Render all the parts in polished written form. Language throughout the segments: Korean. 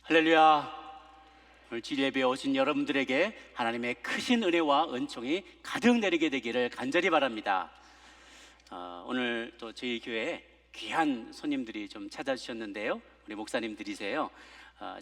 할렐루야. 오늘 주일 예배에 오신 여러분들에게 하나님의 크신 은혜와 은총이 가득 내리게 되기를 간절히 바랍니다. 오늘 또 저희 교회에 귀한 손님들이 좀 찾아주셨는데요. 우리 목사님들이세요.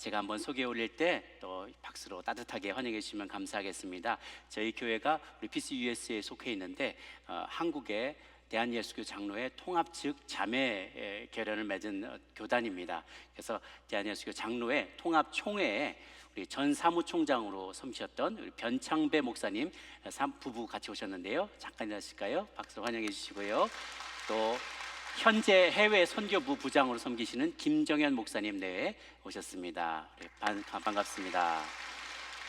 제가 한번 소개해 올릴 때 또 박수로 따뜻하게 환영해 주시면 감사하겠습니다. 저희 교회가 우리 피스 US에 속해 있는데 한국의 대한예수교 장로회 통합 측 자매 결연을 맺은 교단입니다. 그래서 대한예수교 장로회 통합 총회에 우리 전 사무총장으로 섬기셨던 우리 변창배 목사님 부부 같이 오셨는데요. 잠깐 하실까요? 박수로 환영해 주시고요. 또 현재 해외 선교부 부장으로 섬기시는 김정현 목사님 내외 오셨습니다. 반갑습니다.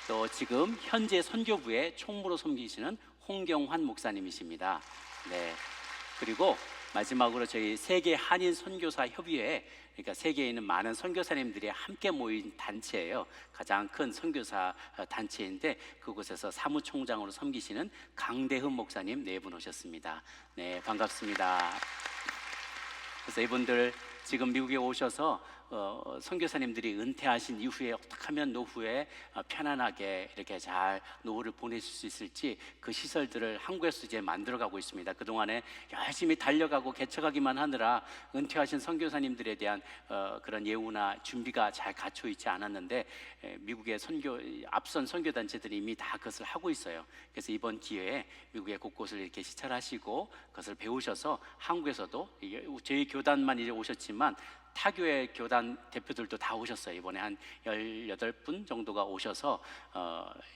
또 지금 현재 선교부의 총무로 섬기시는 홍경환 목사님이십니다. 네. 그리고 마지막으로 저희 세계 한인 선교사 협의회, 그러니까 세계에 있는 많은 선교사님들이 함께 모인 단체예요. 가장 큰 선교사 단체인데 그곳에서 사무총장으로 섬기시는 강대흠 목사님 네 분 오셨습니다. 네, 반갑습니다. 그래서 이분들 지금 미국에 오셔서 선교사님들이 은퇴하신 이후에 어떻게 하면 노후에 편안하게 이렇게 잘 노후를 보내실 수 있을지 그 시설들을 한국에서 이제 만들어가고 있습니다. 그동안에 열심히 달려가고 개척하기만 하느라 은퇴하신 선교사님들에 대한 그런 예우나 준비가 잘 갖춰 있지 않았는데 미국의 앞선 선교단체들이 이미 다 그것을 하고 있어요. 그래서 이번 기회에 미국의 곳곳을 이렇게 시찰하시고 그것을 배우셔서 한국에서도 저희 교단만 이제 오셨지만 타교회 교단 대표들도 다 오셨어요. 이번에 한 18분 정도가 오셔서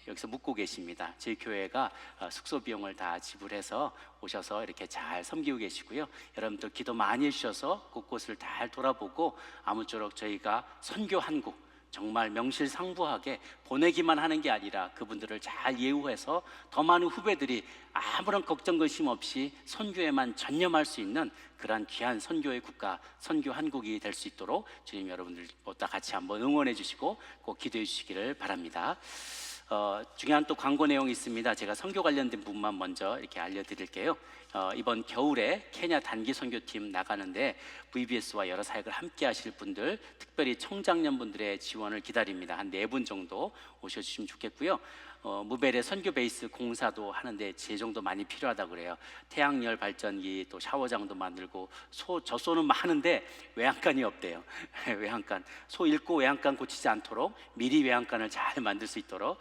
여기서 묵고 계십니다. 저희 교회가 숙소 비용을 다 지불해서 오셔서 이렇게 잘 섬기고 계시고요. 여러분들 기도 많이 해주셔서 곳곳을 잘 돌아보고 아무쪼록 저희가 선교 한국 정말 명실상부하게 보내기만 하는 게 아니라 그분들을 잘 예우해서 더 많은 후배들이 아무런 걱정 근심 없이 선교에만 전념할 수 있는 그러한 귀한 선교의 국가, 선교 한국이 될 수 있도록 주님 여러분들보다 같이 한번 응원해 주시고 꼭 기도해 주시기를 바랍니다. 중요한 또 광고 내용이 있습니다. 제가 선교 관련된 부분만 먼저 이렇게 알려드릴게요. 이번 겨울에 케냐 단기 선교팀 나가는데 VBS와 여러 사역을 함께 하실 분들, 특별히 청장년분들의 지원을 기다립니다. 한 4분 정도 오셔주시면 좋겠고요. 무벨의 선교 베이스 공사도 하는데 재정도 많이 필요하다고 그래요. 태양열 발전기, 또 샤워장도 만들고 젖소는 많은데 외양간이 없대요. 외양간, 소 잃고 외양간 고치지 않도록 미리 외양간을 잘 만들 수 있도록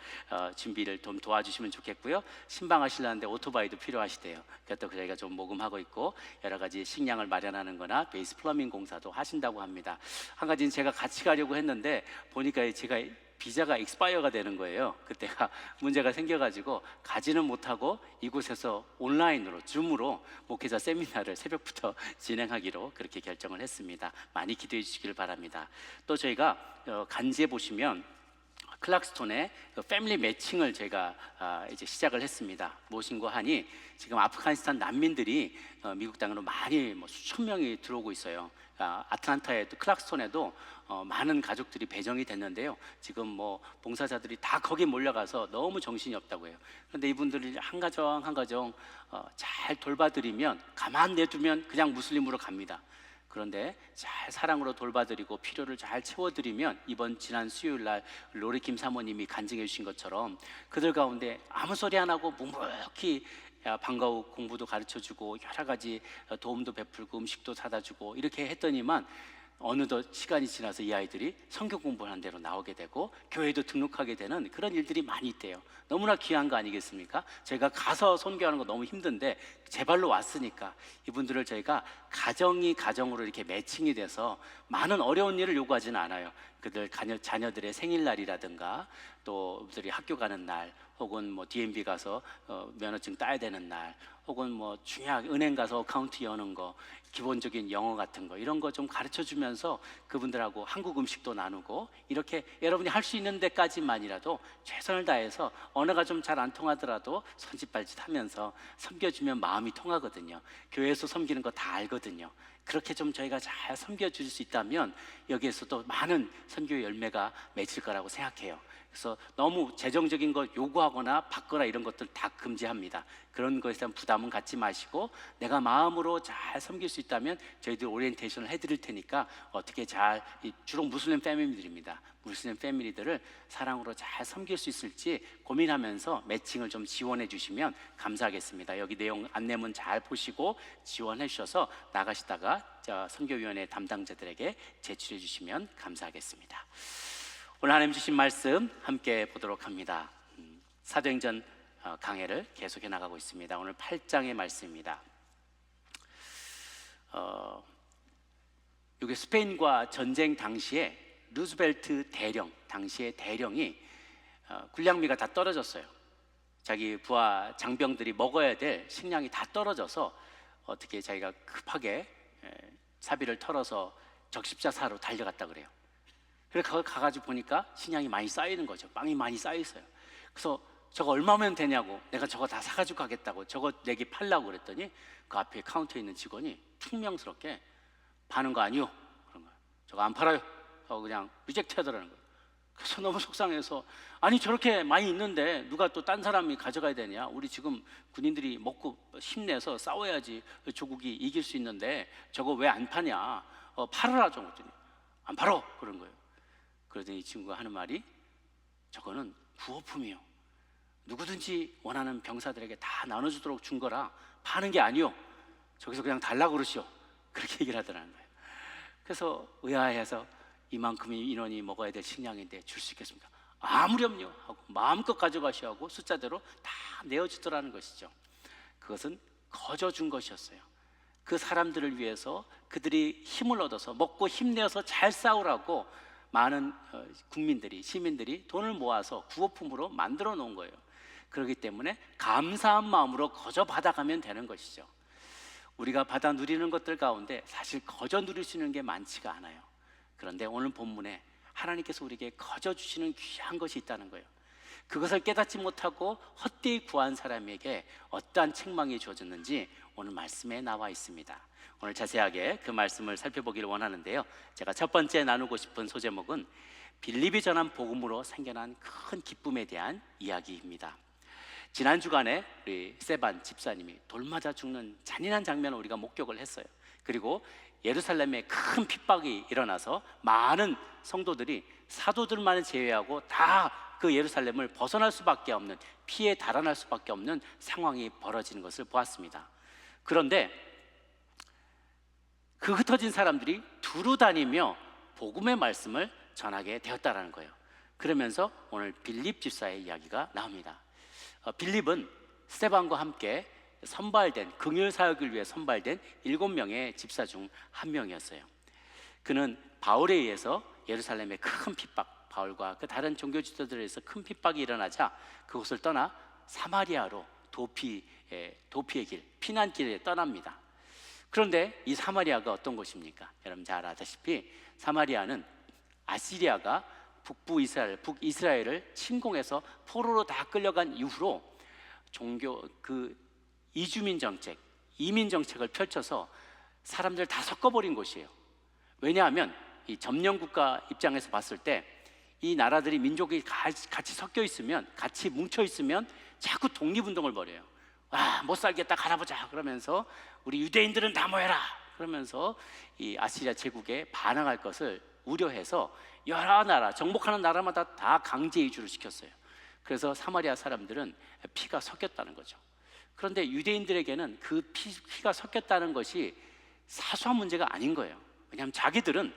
준비를 좀 도와주시면 좋겠고요. 신방하시려는데 오토바이도 필요하시대요. 그것도 저희가 좀 모금하고 있고 여러 가지 식량을 마련하는 거나 베이스 플러밍 공사도 하신다고 합니다. 한 가지는 제가 같이 가려고 했는데 보니까 제가 비자가 익스파이어가 되는 거예요. 그때가 문제가 생겨가지고 가지는 못하고 이곳에서 온라인으로 줌으로 목회자 세미나를 새벽부터 진행하기로 그렇게 결정을 했습니다. 많이 기도해 주시길 바랍니다. 또 저희가 간지에 보시면 클락스톤의 패밀리 매칭을 제가 이제 시작을 했습니다. 무엇인고 하니 지금 아프가니스탄 난민들이 미국 땅으로 많이 수천 명이 들어오고 있어요. 아틀란타에도 클락스톤에도 많은 가족들이 배정이 됐는데요. 지금 봉사자들이 다 거기 몰려가서 너무 정신이 없다고 해요. 그런데 이분들이 한 가정 한 가정 잘 돌봐드리면 가만 내두면 그냥 무슬림으로 갑니다. 그런데 잘 사랑으로 돌봐드리고 필요를 잘 채워드리면 지난 수요일날 로리킴 사모님이 간증해 주신 것처럼 그들 가운데 아무 소리 안 하고 묵묵히 방과 후 공부도 가르쳐주고 여러 가지 도움도 베풀고 음식도 사다 주고 이렇게 했더니만 어느덧 시간이 지나서 이 아이들이 성경 공부하는 대로 나오게 되고 교회도 등록하게 되는 그런 일들이 많이 있대요. 너무나 귀한 거 아니겠습니까? 저희가 가서 선교하는 거 너무 힘든데 제 발로 왔으니까 이분들을 저희가 가정으로 이렇게 매칭이 돼서 많은 어려운 일을 요구하지는 않아요. 그들 자녀들의 생일날이라든가 또 그들이 학교 가는 날 혹은 DMV 가서 면허증 따야 되는 날 혹은 중요하게 은행 가서 어카운트 여는 거 기본적인 영어 같은 거 이런 거 좀 가르쳐 주면서 그분들하고 한국 음식도 나누고 이렇게 여러분이 할 수 있는 데까지만이라도 최선을 다해서 언어가 좀 잘 안 통하더라도 손짓발짓 하면서 섬겨주면 마음이 통하거든요. 교회에서 섬기는 거 다 알거든요. 그렇게 좀 저희가 잘 섬겨줄 수 있다면 여기에서도 많은 선교 열매가 맺힐 거라고 생각해요. 그래서 너무 재정적인 거 요구하고 요구하거나 받거나 이런 것들 다 금지합니다. 그런 것에 대한 부담은 갖지 마시고 내가 마음으로 잘 섬길 수 있다면 저희들 오리엔테이션을 해드릴 테니까 어떻게 잘, 주로 무슬림 패밀리들입니다. 무슬림 패밀리들을 사랑으로 잘 섬길 수 있을지 고민하면서 매칭을 좀 지원해 주시면 감사하겠습니다. 여기 내용 안내문 잘 보시고 지원해 주셔서 나가시다가 선교위원회 담당자들에게 제출해 주시면 감사하겠습니다. 오늘 하나님 주신 말씀 함께 보도록 합니다. 사도행전 강해를 계속해 나가고 있습니다. 오늘 8장의 말씀입니다. 이게 스페인과 전쟁 당시에 루즈벨트 대령, 당시의 대령이 군량미가 다 떨어졌어요. 자기 부하 장병들이 먹어야 될 식량이 다 떨어져서 어떻게 자기가 급하게 사비를 털어서 적십자사로 달려갔다 그래요. 그래서 거기 가가지고 보니까 식량이 많이 쌓이는 거죠. 빵이 많이 쌓여 있어요. 그래서 저거 얼마면 되냐고, 내가 저거 다 사가지고 가겠다고, 저거 내게 팔라고 그랬더니 그 앞에 카운터에 있는 직원이 퉁명스럽게 파는 거 아니요? 그런 거예요. 저거 안 팔아요. 저거 그냥 리젝트 하더라는 거예요. 그래서 너무 속상해서, 아니 저렇게 많이 있는데 누가 또 딴 사람이 가져가야 되냐? 우리 지금 군인들이 먹고 힘내서 싸워야지 조국이 이길 수 있는데 저거 왜 안 파냐? 팔아라 좀 그랬더니 안 팔어 그런 거예요. 그러더니 이 친구가 하는 말이, 저거는 구호품이요. 누구든지 원하는 병사들에게 다 나눠주도록 준 거라 파는 게 아니요. 저기서 그냥 달라고 그러시오. 그렇게 얘기를 하더라는 거예요. 그래서 의아해서 이만큼의 인원이 먹어야 될 식량인데 줄 수 있겠습니까? 아무렴요 하고 마음껏 가져가시오 하고 숫자대로 다 내어주더라는 것이죠. 그것은 거저 준 것이었어요. 그 사람들을 위해서 그들이 힘을 얻어서 먹고 힘내어서 잘 싸우라고 많은 국민들이, 시민들이 돈을 모아서 구호품으로 만들어 놓은 거예요. 그렇기 때문에 감사한 마음으로 거저 받아가면 되는 것이죠. 우리가 받아 누리는 것들 가운데 사실 거저 누릴 수 있는 게 많지가 않아요. 그런데 오늘 본문에 하나님께서 우리에게 거저 주시는 귀한 것이 있다는 거예요. 그것을 깨닫지 못하고 헛되이 구한 사람에게 어떠한 책망이 주어졌는지 오늘 말씀에 나와 있습니다. 오늘 자세하게 그 말씀을 살펴보기를 원하는데요, 제가 첫 번째 나누고 싶은 소제목은 빌립이 전한 복음으로 생겨난 큰 기쁨에 대한 이야기입니다. 지난 주간에 우리 세반 집사님이 돌 맞아 죽는 잔인한 장면을 우리가 목격을 했어요. 그리고 예루살렘에 큰 핍박이 일어나서 많은 성도들이 사도들만을 제외하고 다 그 예루살렘을 벗어날 수밖에 없는, 피해 달아날 수밖에 없는 상황이 벌어지는 것을 보았습니다. 그런데 그 흩어진 사람들이 두루 다니며 복음의 말씀을 전하게 되었다라는 거예요. 그러면서 오늘 빌립 집사의 이야기가 나옵니다. 빌립은 스데반과 함께 선발된, 긍휼 사역을 위해 선발된 7명의 집사 중 한 명이었어요. 그는 바울에 의해서 예루살렘에 큰 핍박, 바울과 그 다른 종교 지도자들에 의해서 큰 핍박이 일어나자 그곳을 떠나 사마리아로 도피의 길, 피난길에 떠납니다. 그런데 이 사마리아가 어떤 곳입니까? 여러분 잘 아다시피 사마리아는 아시리아가 북이스라엘을 침공해서 포로로 다 끌려간 이후로 이주민 정책, 이민 정책을 펼쳐서 사람들 다 섞어버린 곳이에요. 왜냐하면 이 점령국가 입장에서 봤을 때 이 나라들이, 민족이 같이 섞여 있으면, 같이 뭉쳐 있으면 자꾸 독립운동을 벌여요. 못 살겠다, 갈아보자 그러면서 우리 유대인들은 다 모여라 그러면서 이 아시리아 제국에 반항할 것을 우려해서 여러 나라, 정복하는 나라마다 다 강제 이주를 시켰어요. 그래서 사마리아 사람들은 피가 섞였다는 거죠. 그런데 유대인들에게는 그 피가 섞였다는 것이 사소한 문제가 아닌 거예요. 왜냐하면 자기들은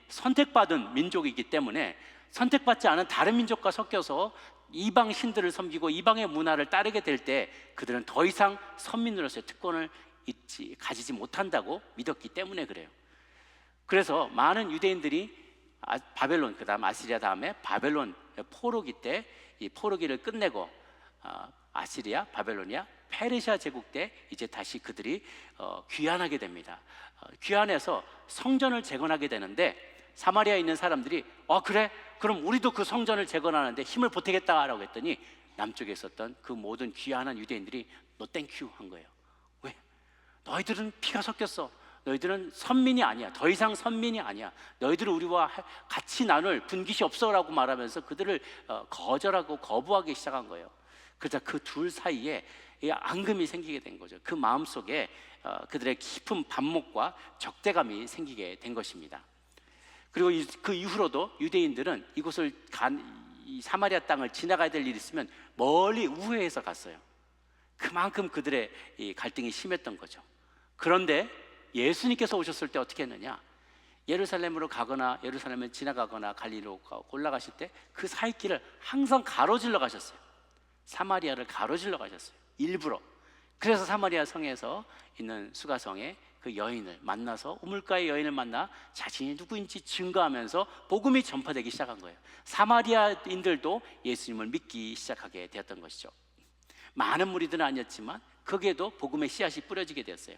선택받은 민족이기 때문에 선택받지 않은 다른 민족과 섞여서 이방 신들을 섬기고 이방의 문화를 따르게 될 때 그들은 더 이상 선민으로서의 특권을 가지지 못한다고 믿었기 때문에 그래요. 그래서 많은 유대인들이 바벨론, 그 다음 아시리아, 다음에 바벨론 포로기 때 이 포로기를 끝내고 아시리아, 바벨로니아, 페르시아 제국 때 이제 다시 그들이 귀환하게 됩니다. 귀환해서 성전을 재건하게 되는데 사마리아에 있는 사람들이 그래? 그럼 우리도 그 성전을 재건하는데 힘을 보태겠다라고 했더니 남쪽에 있었던 그 모든 귀환한 유대인들이 너 땡큐 한 거예요. 왜? 너희들은 피가 섞였어. 너희들은 선민이 아니야. 더 이상 선민이 아니야. 너희들은 우리와 같이 나눌 분깃이 없어라고 말하면서 그들을 거절하고 거부하기 시작한 거예요. 그러자 그 둘 사이에 앙금이 생기게 된 거죠. 그 마음속에 그들의 깊은 반목과 적대감이 생기게 된 것입니다. 그리고 그 이후로도 유대인들은 이곳을 이 사마리아 땅을 지나가야 될 일이 있으면 멀리 우회해서 갔어요. 그만큼 그들의 이 갈등이 심했던 거죠. 그런데 예수님께서 오셨을 때 어떻게 했느냐? 예루살렘으로 가거나 예루살렘을 지나가거나 갈릴리로 올라가실 때 그 사이길을 항상 가로질러 가셨어요. 사마리아를 가로질러 가셨어요. 일부러. 그래서 사마리아 성에서 있는 수가성에 그 여인을 만나서 우물가의 여인을 만나 자신이 누구인지 증거하면서 복음이 전파되기 시작한 거예요. 사마리아인들도 예수님을 믿기 시작하게 되었던 것이죠. 많은 무리들은 아니었지만 거기에도 복음의 씨앗이 뿌려지게 되었어요.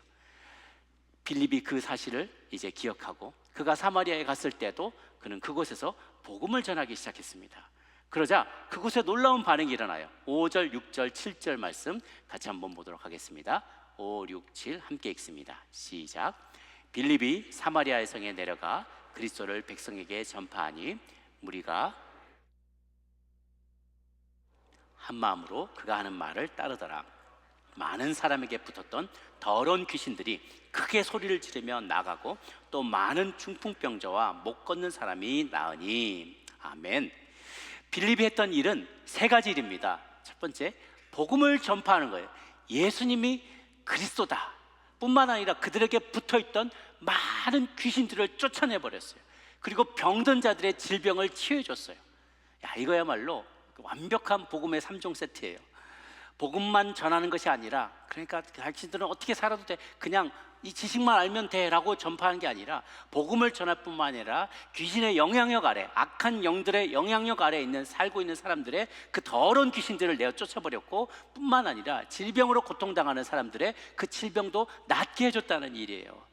빌립이 그 사실을 이제 기억하고 그가 사마리아에 갔을 때도 그는 그곳에서 복음을 전하기 시작했습니다. 그러자 그곳에 놀라운 반응이 일어나요. 5절, 6절, 7절 말씀 같이 한번 보도록 하겠습니다. 5, 6, 7 함께 읽습니다. 시작. 빌립이 사마리아 성에 내려가 그리스도를 백성에게 전파하니 무리가 한 마음으로 그가 하는 말을 따르더라. 많은 사람에게 붙었던 더러운 귀신들이 크게 소리를 지르며 나가고 또 많은 중풍병자와 못 걷는 사람이 나으니. 아멘. 빌립이 했던 일은 세 가지 일입니다. 첫 번째, 복음을 전파하는 거예요. 예수님이 그리스도다 뿐만 아니라 그들에게 붙어있던 많은 귀신들을 쫓아내버렸어요. 그리고 병든 자들의 질병을 치유해줬어요. 이거야말로 완벽한 복음의 3종 세트예요. 복음만 전하는 것이 아니라, 그러니까 당신들은 어떻게 살아도 돼, 그냥 이 지식만 알면 돼 라고 전파하는 게 아니라 복음을 전할 뿐만 아니라 귀신의 영향력 아래, 악한 영들의 영향력 아래 살고 있는 사람들의 그 더러운 귀신들을 내어 쫓아버렸고, 뿐만 아니라 질병으로 고통당하는 사람들의 그 질병도 낫게 해줬다는 일이에요.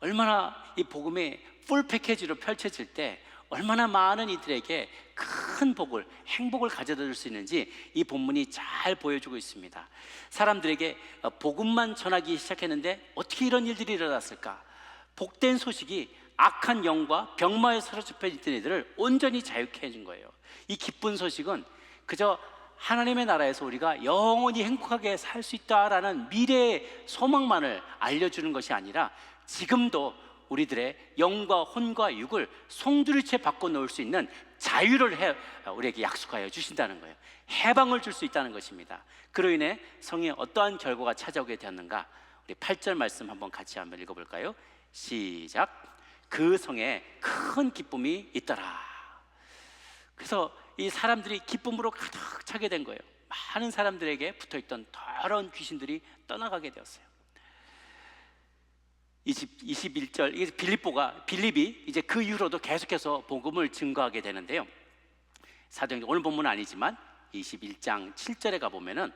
얼마나 이 복음이 풀 패키지로 펼쳐질 때 얼마나 많은 이들에게 큰 복을, 행복을 가져다 줄 수 있는지 이 본문이 잘 보여주고 있습니다. 사람들에게 복음만 전하기 시작했는데 어떻게 이런 일들이 일어났을까? 복된 소식이 악한 영과 병마에 사로잡혀 있던 이들을 온전히 자유케 해준 거예요. 이 기쁜 소식은 그저 하나님의 나라에서 우리가 영원히 행복하게 살 수 있다라는 미래의 소망만을 알려주는 것이 아니라 지금도 우리들의 영과 혼과 육을 송두리째 바꿔놓을 수 있는 자유를 우리에게 약속하여 주신다는 거예요. 해방을 줄 수 있다는 것입니다. 그로 인해 성에 어떠한 결과가 찾아오게 되었는가? 우리 8절 말씀 한번 같이 한번 읽어볼까요? 시작. 그 성에 큰 기쁨이 있더라. 그래서 이 사람들이 기쁨으로 가득 차게 된 거예요. 많은 사람들에게 붙어있던 더러운 귀신들이 떠나가게 되었어요. 21절, 이게 빌립이 이제 그 이후로도 계속해서 복음을 증거하게 되는데요. 사도행전, 오늘 본문은 아니지만 21장 7절에 가보면은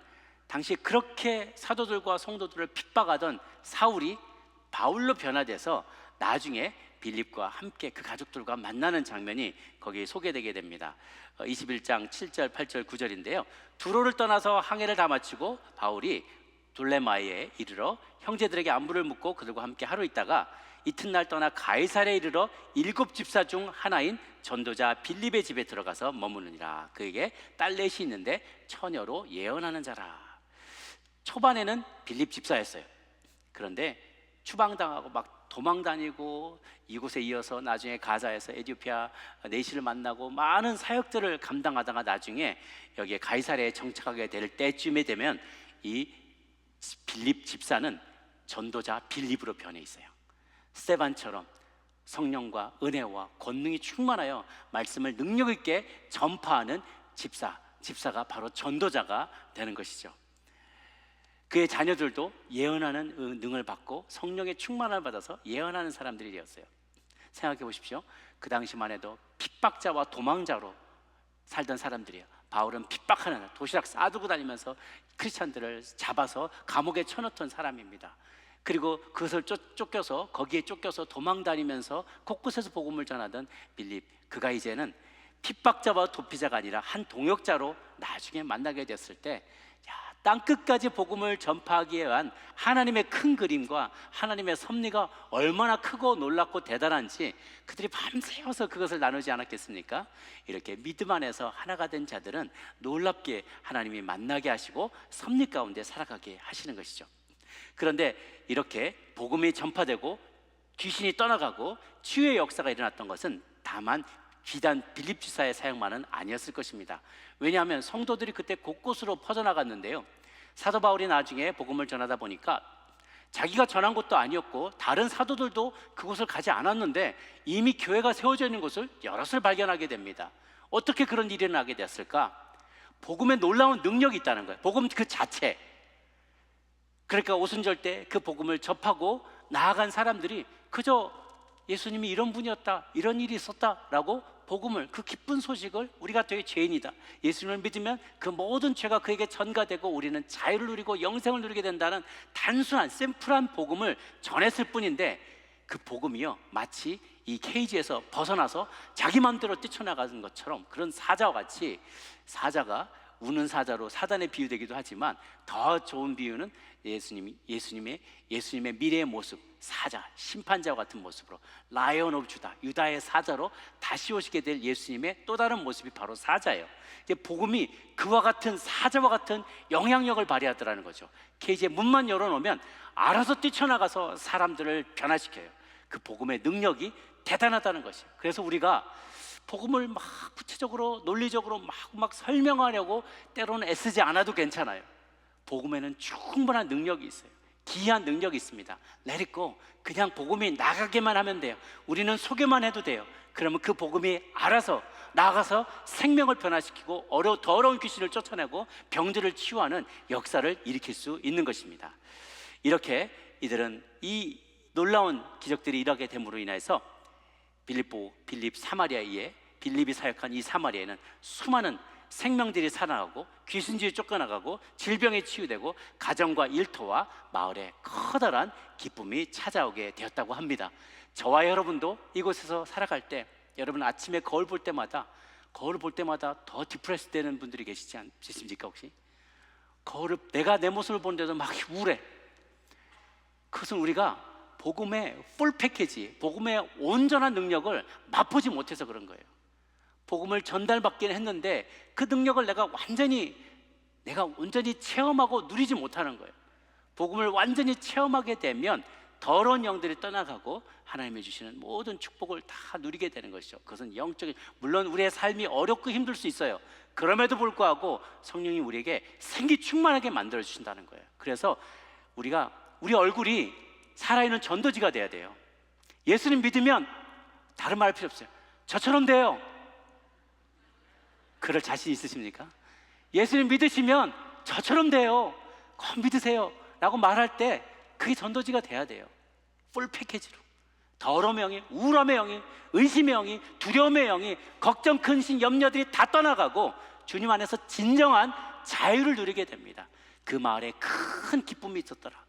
당시 그렇게 사도들과 성도들을 핍박하던 사울이 바울로 변화돼서 나중에 빌립과 함께 그 가족들과 만나는 장면이 거기에 소개되게 됩니다. 21장 7절, 8절, 9절인데요. 두로를 떠나서 항해를 다 마치고 바울이 돌레마이에 이르러 형제들에게 안부를 묻고 그들과 함께 하루 있다가 이튿날 떠나 가이사랴에 이르러 7 집사 중 하나인 전도자 빌립의 집에 들어가서 머무느니라. 그에게 딸넷이 있는데 처녀로 예언하는 자라. 초반에는 빌립 집사였어요. 그런데 추방당하고 막 도망다니고 이곳에 이어서 나중에 가자에서 에티오피아 내시를 만나고 많은 사역들을 감당하다가 나중에 여기에 가이사랴에 정착하게 될 때쯤에 되면 이 빌립 집사는 전도자 빌립으로 변해 있어요. 스데반처럼 성령과 은혜와 권능이 충만하여 말씀을 능력 있게 전파하는 집사가 바로 전도자가 되는 것이죠. 그의 자녀들도 예언하는 능을 받고 성령의 충만을 받아서 예언하는 사람들이 되었어요. 생각해 보십시오. 그 당시만 해도 핍박자와 도망자로 살던 사람들이에요. 바울은 핍박하는, 도시락 싸들고 다니면서 크리스찬들을 잡아서 감옥에 쳐넣던 사람입니다. 그리고 그것을 거기에 쫓겨서 도망다니면서 곳곳에서 복음을 전하던 빌립, 그가 이제는 핍박자와 도피자가 아니라 한 동역자로 나중에 만나게 됐을 때, 땅끝까지 복음을 전파하기 위한 하나님의 큰 그림과 하나님의 섭리가 얼마나 크고 놀랍고 대단한지 그들이 밤새워서 그것을 나누지 않았겠습니까? 이렇게 믿음 안에서 하나가 된 자들은 놀랍게 하나님이 만나게 하시고 섭리 가운데 살아가게 하시는 것이죠. 그런데 이렇게 복음이 전파되고 귀신이 떠나가고 치유의 역사가 일어났던 것은 다만 비단 빌립 지사의 사역만은 아니었을 것입니다. 왜냐하면 성도들이 그때 곳곳으로 퍼져나갔는데요, 사도 바울이 나중에 복음을 전하다 보니까 자기가 전한 것도 아니었고 다른 사도들도 그곳을 가지 않았는데 이미 교회가 세워져 있는 곳을 여럿을 발견하게 됩니다. 어떻게 그런 일이 일어나게 됐을까? 복음에 놀라운 능력이 있다는 거예요. 복음 그 자체. 그러니까 오순절 때 그 복음을 접하고 나아간 사람들이 그저 예수님이 이런 분이었다, 이런 일이 있었다라고 복음을, 그 기쁜 소식을, 우리가 되게 죄인이다, 예수님을 믿으면 그 모든 죄가 그에게 전가되고 우리는 자유를 누리고 영생을 누리게 된다는 단순한 심플한 복음을 전했을 뿐인데, 그 복음이요 마치 이 케이지에서 벗어나서 자기 마음대로 뛰쳐나가는 것처럼, 그런 사자와 같이, 사자가 우는 사자로 사단에 비유되기도 하지만 더 좋은 비유는 예수님의 미래의 모습, 사자, 심판자와 같은 모습으로, 라이언 오브 주다, 유다의 사자로 다시 오시게 될 예수님의 또 다른 모습이 바로 사자예요. 이제 복음이 그와 같은 사자와 같은 영향력을 발휘하더라는 거죠. 케이지의 문만 열어놓으면 알아서 뛰쳐나가서 사람들을 변화시켜요. 그 복음의 능력이 대단하다는 것이에요. 그래서 우리가 복음을 막 구체적으로 논리적으로 막 설명하려고 때로는 애쓰지 않아도 괜찮아요. 복음에는 충분한 능력이 있어요. 기이한 능력이 있습니다. Let it go. 그냥 복음이 나가게만 하면 돼요. 우리는 소개만 해도 돼요. 그러면 그 복음이 알아서 나가서 생명을 변화시키고 더러운 귀신을 쫓아내고 병들을 치유하는 역사를 일으킬 수 있는 것입니다. 이렇게 이들은 이 놀라운 기적들이 일어나게 됨으로 인해서 빌립 사마리아에, 빌립이 사역한 이 사마리아에는 수많은 생명들이 살아나고 귀신들이 쫓겨나가고 질병이 치유되고 가정과 일터와 마을에 커다란 기쁨이 찾아오게 되었다고 합니다. 저와 여러분도 이곳에서 살아갈 때, 여러분 아침에 거울 볼 때마다 더 디프레스 되는 분들이 계시지 않으십니까? 혹시 거울을, 내가 내 모습을 보는데도 막 우울해. 그것은 우리가 복음의 풀 패키지, 복음의 온전한 능력을 맛보지 못해서 그런 거예요. 복음을 전달받기는 했는데 그 능력을 내가 완전히 체험하고 누리지 못하는 거예요. 복음을 완전히 체험하게 되면 더러운 영들이 떠나가고 하나님이 주시는 모든 축복을 다 누리게 되는 것이죠. 그것은 영적인, 물론 우리의 삶이 어렵고 힘들 수 있어요. 그럼에도 불구하고 성령이 우리에게 생기 충만하게 만들어 주신다는 거예요. 그래서 우리 얼굴이 살아있는 전도지가 돼야 돼요. 예수님 믿으면 다른 말 필요 없어요. 저처럼 돼요. 그럴 자신 있으십니까? 예수님 믿으시면 저처럼 돼요, 꼭 믿으세요 라고 말할 때 그게 전도지가 돼야 돼요. 풀 패키지로. 더러움의 영이, 우울함의 영이, 의심의 영이, 두려움의 영이, 걱정, 근심, 염려들이 다 떠나가고 주님 안에서 진정한 자유를 누리게 됩니다. 그 마을에 큰 기쁨이 있었더라.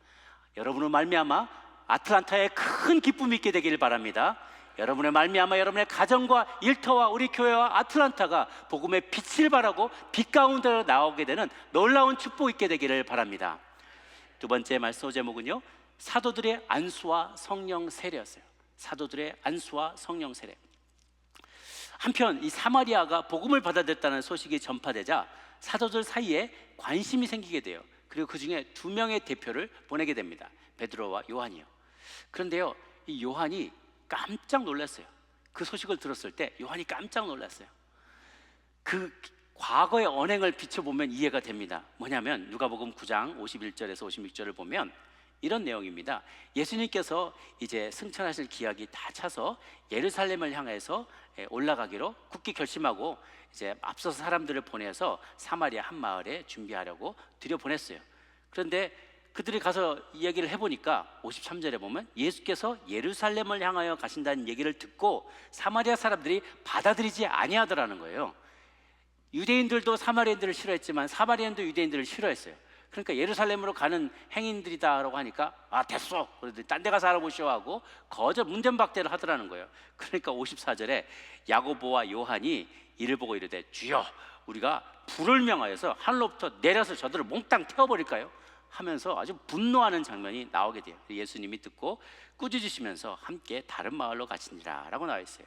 여러분을 말미암아 아틀란타에 큰 기쁨이 있게 되기를 바랍니다. 여러분의 말미암아 여러분의 가정과 일터와 우리 교회와 아틀란타가 복음의 빛을 발하고 빛 가운데로 나오게 되는 놀라운 축복 있게 되기를 바랍니다. 두 번째 말씀 제목은요, 사도들의 안수와 성령 세례였어요. 사도들의 안수와 성령 세례. 한편 이 사마리아가 복음을 받아들였다는 소식이 전파되자 사도들 사이에 관심이 생기게 돼요. 그리고 그 중에 두 명의 대표를 보내게 됩니다. 베드로와 요한이요. 그런데요, 이 요한이 깜짝 놀랐어요. 그 소식을 들었을 때 요한이 깜짝 놀랐어요. 그 과거의 언행을 비춰보면 이해가 됩니다. 뭐냐면 누가복음 9장 51절에서 56절을 보면 이런 내용입니다. 예수님께서 이제 승천하실 기약이 다 차서 예루살렘을 향해서 올라가기로 굳게 결심하고 이제 앞서서 사람들을 보내서 사마리아 한 마을에 준비하려고 들여보냈어요. 그런데 그들이 가서 이야기를 해보니까 53절에 보면 예수께서 예루살렘을 향하여 가신다는 얘기를 듣고 사마리아 사람들이 받아들이지 아니하더라는 거예요. 유대인들도 사마리아인들을 싫어했지만 사마리아인도 유대인들을 싫어했어요. 그러니까 예루살렘으로 가는 행인들이다라고 하니까 됐어, 그래도 딴 데 가서 알아보시오 하고 거저 문전박대를 하더라는 거예요. 그러니까 54절에 야고보와 요한이 이를 보고 이르되 주여 우리가 불을 명하여서 하늘로부터 내려서 저들을 몽땅 태워버릴까요? 하면서 아주 분노하는 장면이 나오게 돼요. 예수님이 듣고 꾸짖으시면서 함께 다른 마을로 가시니라 라고 나와 있어요.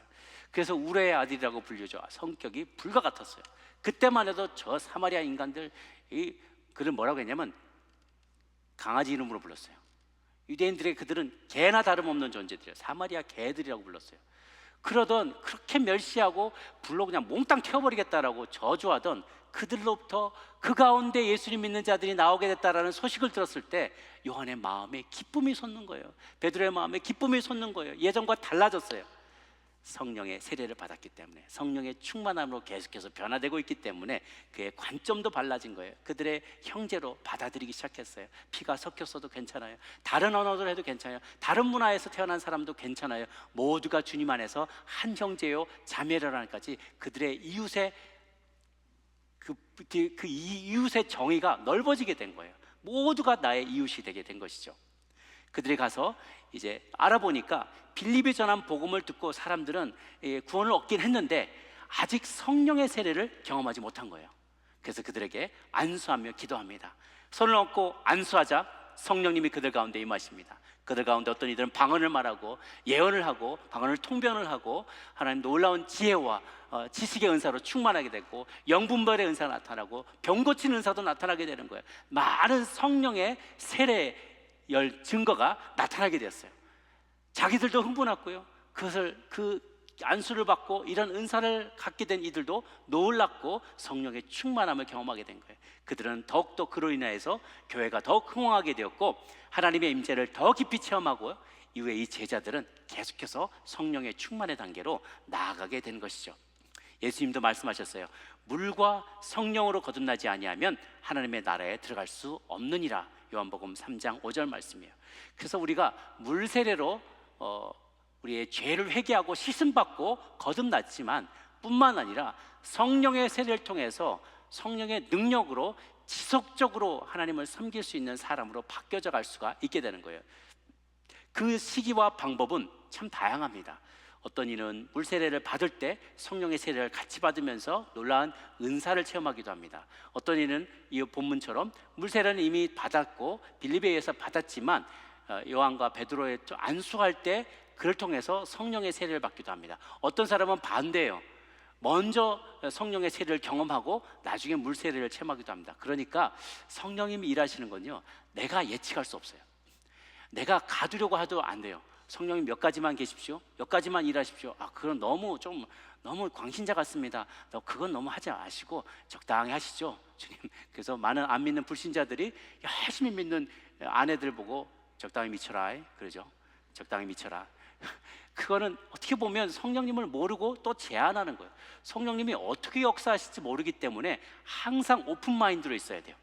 그래서 우레의 아들이라고 불리죠. 성격이 불과 같았어요. 그때만 해도 저 사마리아 인간들 그를 뭐라고 했냐면 강아지 이름으로 불렀어요. 유대인들의 그들은 개나 다름없는 존재들이에요. 사마리아 개들이라고 불렀어요. 그러던 그렇게 멸시하고 불로 그냥 몽땅 태워버리겠다라고 저주하던 그들로부터 그 가운데 예수님 믿는 자들이 나오게 됐다라는 소식을 들었을 때 요한의 마음에 기쁨이 솟는 거예요. 베드로의 마음에 기쁨이 솟는 거예요. 예전과 달라졌어요. 성령의 세례를 받았기 때문에, 성령의 충만함으로 계속해서 변화되고 있기 때문에 그의 관점도 달라진 거예요. 그들의 형제로 받아들이기 시작했어요. 피가 섞였어도 괜찮아요. 다른 언어를 해도 괜찮아요. 다른 문화에서 태어난 사람도 괜찮아요. 모두가 주님 안에서 한 형제요 자매라는까지 그들의 이웃의 그 이웃의 정의가 넓어지게 된 거예요. 모두가 나의 이웃이 되게 된 것이죠. 그들이 가서 이제 알아보니까 빌립이 전한 복음을 듣고 사람들은 구원을 얻긴 했는데 아직 성령의 세례를 경험하지 못한 거예요. 그래서 그들에게 안수하며 기도합니다. 손을 얹고 안수하자 성령님이 그들 가운데 임하십니다. 그들 가운데 어떤 이들은 방언을 말하고 예언을 하고 방언을 통변을 하고 하나님 놀라운 지혜와 지식의 은사로 충만하게 되고 영분별의 은사가 나타나고 병 고치는 은사도 나타나게 되는 거예요. 많은 성령의 세례 열 증거가 나타나게 되었어요. 자기들도 흥분했고요. 그 안수를 받고 이런 은사를 갖게 된 이들도 놀랍고 성령의 충만함을 경험하게 된 거예요. 그들은 더욱더 그로 인하여서 교회가 더욱 흥황하게 되었고 하나님의 임재를 더 깊이 체험하고 이후에 이 제자들은 계속해서 성령의 충만의 단계로 나아가게 된 것이죠. 예수님도 말씀하셨어요. 물과 성령으로 거듭나지 아니하면 하나님의 나라에 들어갈 수 없느니라. 요한복음 3장 5절 말씀이에요. 그래서 우리가 물 세례로 우리의 죄를 회개하고 씻음받고 거듭났지만 뿐만 아니라 성령의 세례를 통해서 성령의 능력으로 지속적으로 하나님을 섬길 수 있는 사람으로 바뀌어져 갈 수가 있게 되는 거예요. 그 시기와 방법은 참 다양합니다. 어떤 이는 물 세례를 받을 때 성령의 세례를 같이 받으면서 놀라운 은사를 체험하기도 합니다. 어떤 이는 이 본문처럼 물 세례는 이미 받았고 빌립에 의해서 받았지만 요한과 베드로의 안수할 때 그를 통해서 성령의 세례를 받기도 합니다. 어떤 사람은 반대예요. 먼저 성령의 세례를 경험하고 나중에 물 세례를 체험하기도 합니다. 그러니까 성령님이 일하시는 건요, 내가 예측할 수 없어요. 내가 가두려고 해도 안 돼요. 성령님 몇 가지만 계십시오. 몇 가지만 일하십시오. 그건 너무 광신자 같습니다. 그건 너무 하지 마시고 적당히 하시죠, 주님. 그래서 많은 안 믿는 불신자들이 열심히 믿는 아내들 보고 적당히 미쳐라 그러죠. 적당히 미쳐라. 그거는 어떻게 보면 성령님을 모르고 또 제한하는 거예요. 성령님이 어떻게 역사하실지 모르기 때문에 항상 오픈 마인드로 있어야 돼요.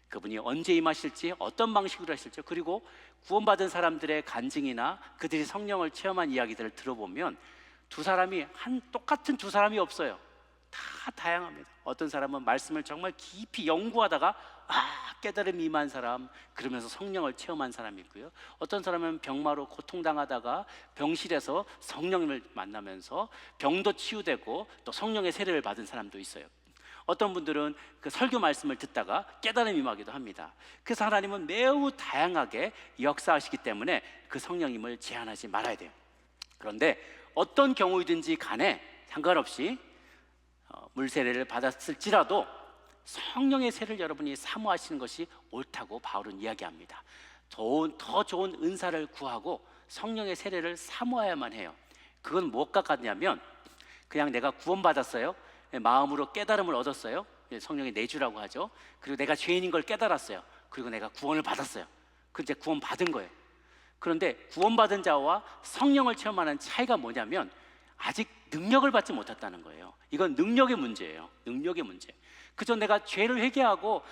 그분이 언제 임하실지 어떤 방식으로 하실지, 그리고 구원받은 사람들의 간증이나 그들이 성령을 체험한 이야기들을 들어보면 똑같은 두 사람이 없어요. 다 다양합니다. 어떤 사람은 말씀을 정말 깊이 연구하다가 깨달음이 임한 사람, 그러면서 성령을 체험한 사람이 있고요. 어떤 사람은 병마로 고통당하다가 병실에서 성령님을 만나면서 병도 치유되고 또 성령의 세례를 받은 사람도 있어요. 어떤 분들은 그 설교 말씀을 듣다가 깨달음이 임하기도 합니다. 그래서 하나님은 매우 다양하게 역사하시기 때문에 그 성령님을 제한하지 말아야 돼요. 그런데 어떤 경우이든지 간에 상관없이 물 세례를 받았을지라도 성령의 세례를 여러분이 사모하시는 것이 옳다고 바울은 이야기합니다. 더 좋은 은사를 구하고 성령의 세례를 사모해야만 해요. 그건 무엇과 같냐면 그냥 내가 구원받았어요, 마음으로 깨달음을 얻었어요, 성령의 내주라고 하죠. 그리고 내가 죄인인 걸 깨달았어요. 그리고 내가 구원을 받았어요. 이제 구원 받은 거예요. 그런데 구원받은 자와 성령을 체험하는 차이가 뭐냐면 아직 능력을 받지 못했다는 거예요. 이건 능력의 문제예요. 능력의 문제. 그저 내가 죄를 회개하고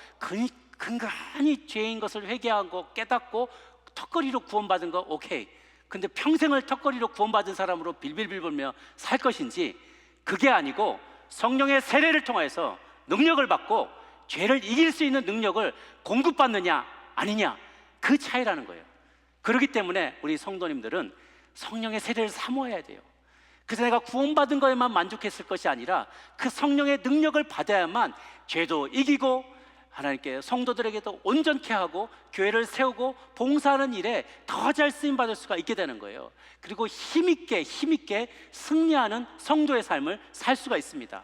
근간히 죄인 것을 회개하고 깨닫고 턱걸이로 구원받은 거 오케이. 근데 평생을 턱걸이로 구원받은 사람으로 빌빌빌 벌며 살 것인지, 그게 아니고 성령의 세례를 통해서 능력을 받고 죄를 이길 수 있는 능력을 공급받느냐 아니냐, 그 차이라는 거예요. 그렇기 때문에 우리 성도님들은 성령의 세례를 사모해야 돼요. 그래서 내가 구원받은 거에만 만족했을 것이 아니라 그 성령의 능력을 받아야만 죄도 이기고 하나님께 성도들에게도 온전케 하고 교회를 세우고 봉사하는 일에 더 잘 쓰임 받을 수가 있게 되는 거예요. 그리고 힘있게 승리하는 성도의 삶을 살 수가 있습니다.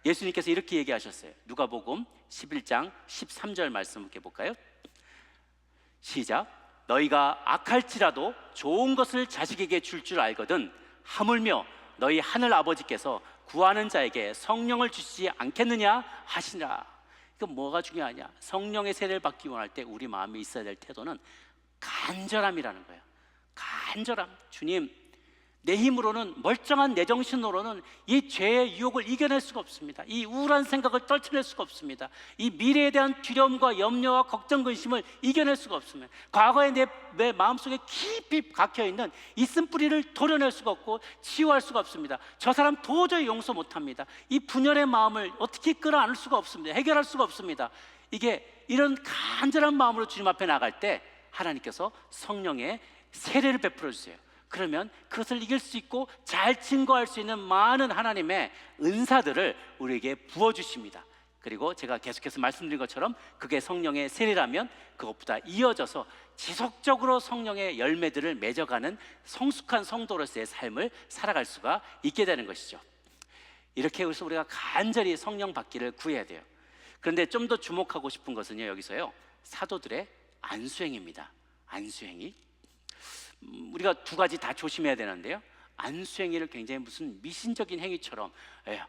예수님께서 이렇게 얘기하셨어요. 누가복음 11장 13절 말씀 함께 볼까요? 시작. 너희가 악할지라도 좋은 것을 자식에게 줄 줄 알거든 하물며 너희 하늘 아버지께서 구하는 자에게 성령을 주시지 않겠느냐 하시니라. 그럼 뭐가 중요하냐? 성령의 세례를 받기 원할 때 우리 마음에 있어야 될 태도는 간절함이라는 거예요. 간절함. 주님, 내 힘으로는, 멀쩡한 내 정신으로는 이 죄의 유혹을 이겨낼 수가 없습니다. 이 우울한 생각을 떨쳐낼 수가 없습니다. 이 미래에 대한 두려움과 염려와 걱정, 근심을 이겨낼 수가 없습니다. 과거에 내 마음속에 깊이 박혀있는 있음뿌리를 도려낼 수가 없고 치유할 수가 없습니다. 저 사람 도저히 용서 못합니다. 이 분열의 마음을 어떻게 끌어안을 수가 없습니다. 해결할 수가 없습니다. 이런 간절한 마음으로 주님 앞에 나갈 때 하나님께서 성령의 세례를 베풀어 주세요. 그러면 그것을 이길 수 있고 잘 증거할 수 있는 많은 하나님의 은사들을 우리에게 부어주십니다. 그리고 제가 계속해서 말씀드린 것처럼 그게 성령의 세례라면 그것보다 이어져서 지속적으로 성령의 열매들을 맺어가는 성숙한 성도로서의 삶을 살아갈 수가 있게 되는 것이죠. 이렇게 해서 우리가 간절히 성령 받기를 구해야 돼요. 그런데 좀 더 주목하고 싶은 것은요, 여기서요, 사도들의 안수행입니다. 안수행이 우리가 두 가지 다 조심해야 되는데요, 안수행위를 굉장히 무슨 미신적인 행위처럼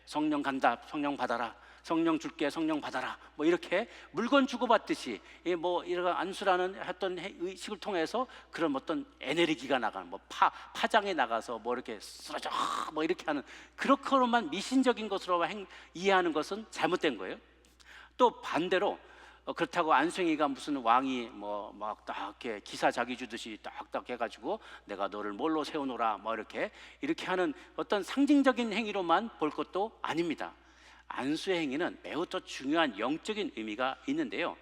성령 간다, 성령 받아라, 성령 줄게, 성령 받아라, 뭐 이렇게 물건 주고받듯이 뭐 이런 안수라는 했던 의식을 통해서 그런 어떤 에너지가 나가는, 뭐 파장에 나가서 뭐 이렇게 쓰러져 뭐 이렇게 하는, 그렇게로만 미신적인 것으로 이해하는 것은 잘못된 거예요. 또 반대로 그렇다고 안수행위가 무슨 왕이 뭐 막 딱 이렇게 기사 자기 주듯이 딱딱 해가지고 내가 너를 뭘로 세우노라 뭐 이렇게 하는 어떤 상징적인 행위로만 볼 것도 아닙니다. 안수의 행위는 매우 또 중요한 영적인 의미가 있는데요,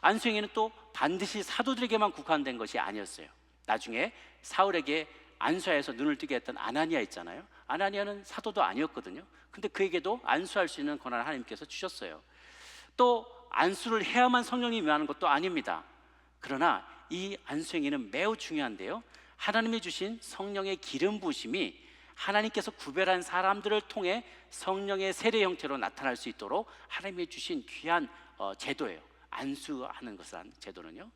안수행위는 또 반드시 사도들에게만 국한된 것이 아니었어요. 나중에 사울에게 안수하여서 눈을 뜨게 했던 아나니아 있잖아요. 아나니아는 사도도 아니었거든요. 근데 그에게도 안수할 수 있는 권한을 하나님께서 주셨어요. 또 안수를 해야만 성령이 임하는 것도 아닙니다. 그러나 이 안수행위는 매우 중요한데요, 하나님이 주신 성령의 기름 부으심이 하나님께서 구별한 사람들을 통해 성령의 세례 형태로 나타날 수 있도록 하나님이 주신 귀한 제도예요. 안수하는 것은 제도는요,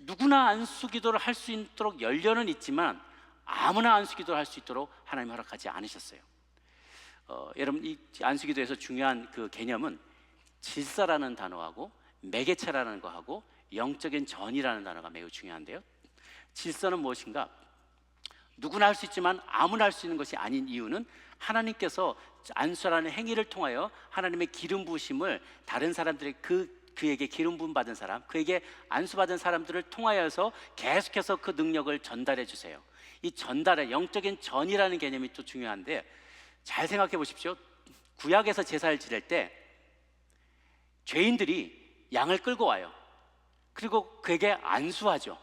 누구나 안수 기도를 할 수 있도록 연료는 있지만 아무나 안수 기도를 할 수 있도록 하나님이 허락하지 않으셨어요. 여러분, 이 안수 기도에서 중요한 그 개념은 질서라는 단어하고 매개체라는 거하고 영적인 전이라는 단어가 매우 중요한데요, 질서는 무엇인가? 누구나 할 수 있지만 아무나 할 수 있는 것이 아닌 이유는 하나님께서 안수라는 행위를 통하여 하나님의 기름 부으심을 다른 사람들의 그에게 기름 부음 받은 사람, 그에게 안수 받은 사람들을 통하여서 계속해서 그 능력을 전달해 주세요. 이 전달의 영적인 전이라는 개념이 또 중요한데, 잘 생각해 보십시오. 구약에서 제사를 지낼 때 죄인들이 양을 끌고 와요. 그리고 그에게 안수하죠.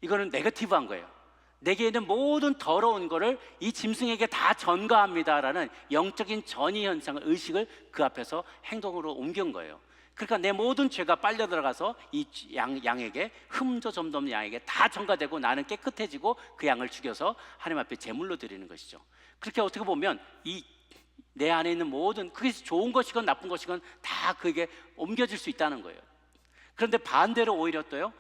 이거는 네거티브한 거예요. 내게 있는 모든 더러운 거를 이 짐승에게 다 전가합니다라는 영적인 전이 현상을, 의식을 그 앞에서 행동으로 옮긴 거예요. 그러니까 내 모든 죄가 빨려 들어가서 이 양에게, 흠저점도 양에게 다 전가되고 나는 깨끗해지고 그 양을 죽여서 하나님 앞에 제물로 드리는 것이죠. 그렇게 어떻게 보면 내 안에 있는 모든, 그게 좋은 것이건 나쁜 것이건 다 그에게 옮겨질 수 있다는 거예요. 그런데 반대로 오히려 또요,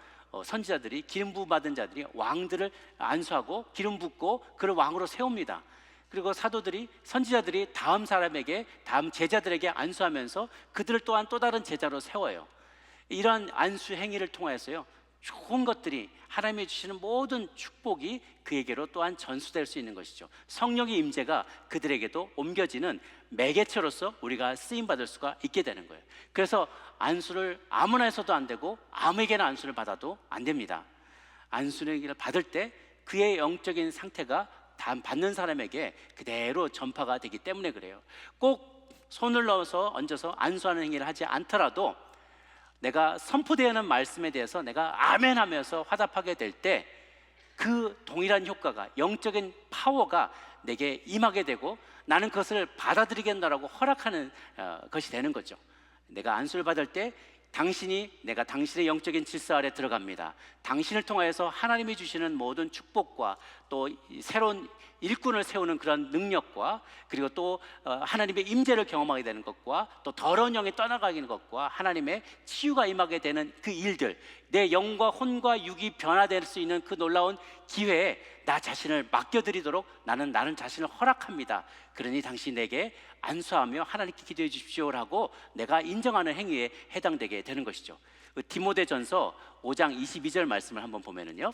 선지자들이, 기름 부음 받은 자들이 왕들을 안수하고 기름 붓고 그를 왕으로 세웁니다. 그리고 사도들이, 선지자들이 다음 사람에게, 다음 제자들에게 안수하면서 그들을 또한 또 다른 제자로 세워요. 이러한 안수 행위를 통해서요, 좋은 것들이, 하나님이 주시는 모든 축복이 그에게로 또한 전수될 수 있는 것이죠. 성령의 임재가 그들에게도 옮겨지는 매개체로서 우리가 쓰임받을 수가 있게 되는 거예요. 그래서 안수를 아무나 해서도 안 되고 아무에게나 안수를 받아도 안 됩니다. 안수를 받을 때 그의 영적인 상태가 받는 사람에게 그대로 전파가 되기 때문에 그래요. 꼭 손을 넣어서 얹어서 안수하는 행위를 하지 않더라도 내가 선포되는 말씀에 대해서 내가 아멘 하면서 화답하게 될 때 그 동일한 효과가, 영적인 파워가 내게 임하게 되고 나는 그것을 받아들이겠노라고 허락하는 것이 되는 거죠. 내가 안수를 받을 때 내가 당신의 영적인 질서 아래 들어갑니다. 당신을 통하여서 하나님이 주시는 모든 축복과 또 새로운 일꾼을 세우는 그런 능력과 그리고 또 하나님의 임재를 경험하게 되는 것과 또 더러운 영이 떠나가는 것과 하나님의 치유가 임하게 되는 그 일들, 내 영과 혼과 육이 변화될 수 있는 그 놀라운 기회에 나 자신을 맡겨드리도록 나는 자신을 허락합니다. 그러니 당신이 내게 안수하며 하나님께 기도해 주십시오라고 내가 인정하는 행위에 해당되게 되는 것이죠. 디모데전서 5장 22절 말씀을 한번 보면은요,